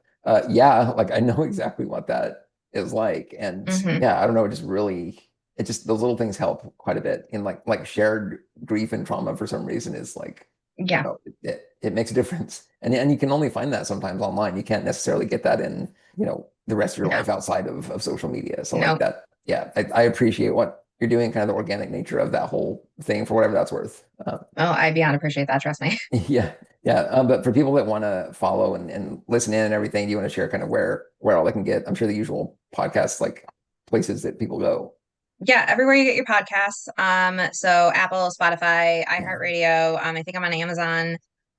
yeah, like I know exactly what that is like, and Hmm. yeah, I don't know, it just those little things help quite a bit. And like shared grief and trauma for some reason is like Yeah. it makes a difference. And you can only find that sometimes online. You can't necessarily get that in, the rest of your No, life outside of social media. So like no. that, yeah, I appreciate what you're doing, kind of the organic nature of that whole thing for whatever that's worth. Oh, I beyond appreciate that. Trust me. Yeah, yeah. But for people that want to follow and listen in and everything, do you want to share kind of where all they can get? I'm sure the usual podcasts, like places that people go. Yeah, everywhere you get your podcasts. So Apple, Spotify, Yeah. iHeartRadio. I think I'm on Amazon.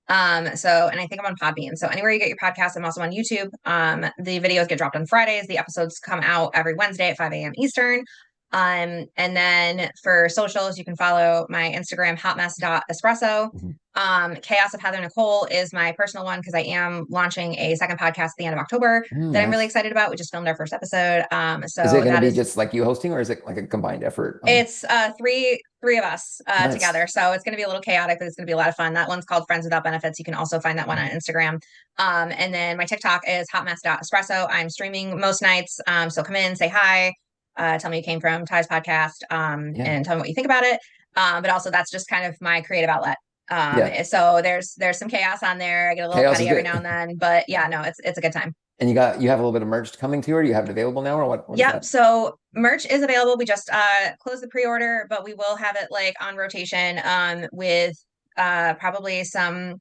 And I think I'm on Podbean. So anywhere you get your podcasts, I'm also on YouTube. The videos get dropped on Fridays. The episodes come out every Wednesday at 5 a.m. Eastern. And then for socials, you can follow my Instagram, hotmess.espresso. Mhm. Chaos of Heather Nicole is my personal one because I am launching a second podcast at the end of October that I'm really Nice. excited about. We just filmed our first episode. Is it So going to that be is just like you hosting, or is it like a combined effort? it's three of us Nice. together. So it's going to be a little chaotic, but it's going to be a lot of fun. That one's called Friends Without Benefits. You can also find that one on Instagram. And then my TikTok is Hot Mess Espresso. I'm streaming most nights. So come in, say hi, tell me you came from Ty's podcast, Yeah. and tell me what you think about it. But also that's just kind of my creative outlet. Yeah. So there's some chaos on there. I get a little Chaos petty is every good. now and then, but Yeah. yeah, no, it's a good time. And you have a little bit of merch coming to, or do you have it available now, or what is Yep. that? So merch is available. We just closed the pre-order, but we will have it like on rotation with probably some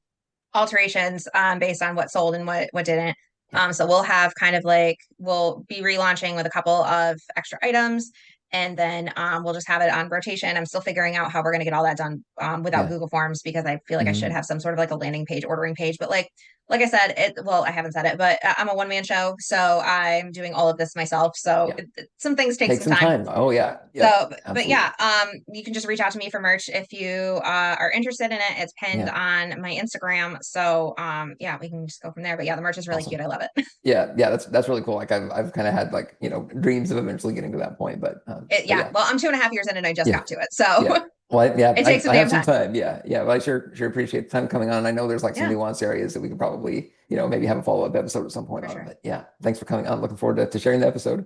alterations based on what sold and what didn't. Yeah. So we'll have kind of like we'll be relaunching with a couple of extra items, and then we'll just have it on rotation. I'm still figuring out how we're going to get all that done without Yeah. Google Forms because I feel like I should Mm. have some sort of like a landing page, ordering page. But like I said, well, I haven't said it, but I'm a one-man show, so I'm doing all of this myself. So Yeah. some things take Take some some time. time. Oh yeah. Yep. So, but Absolutely. yeah, you can just reach out to me for merch if you are interested in it. It's pinned Yeah. on my Instagram. So, yeah, we can just go from there. But yeah, the merch is really cute. Awesome. I love it. Yeah. Yeah. That's really cool. Like I've kind of had like, dreams of eventually getting to that point, but Yeah, yeah. well, I'm 2.5 years in and I just Yeah. got to it. So Yeah. Well, yeah, it takes a I have damn some time. time. Yeah. Yeah. But I sure appreciate the time coming on. I know there's like some Yeah, nuanced areas that we could probably, maybe have a follow-up episode at some point for on. sure. But yeah, thanks for coming on. Looking forward to sharing the episode.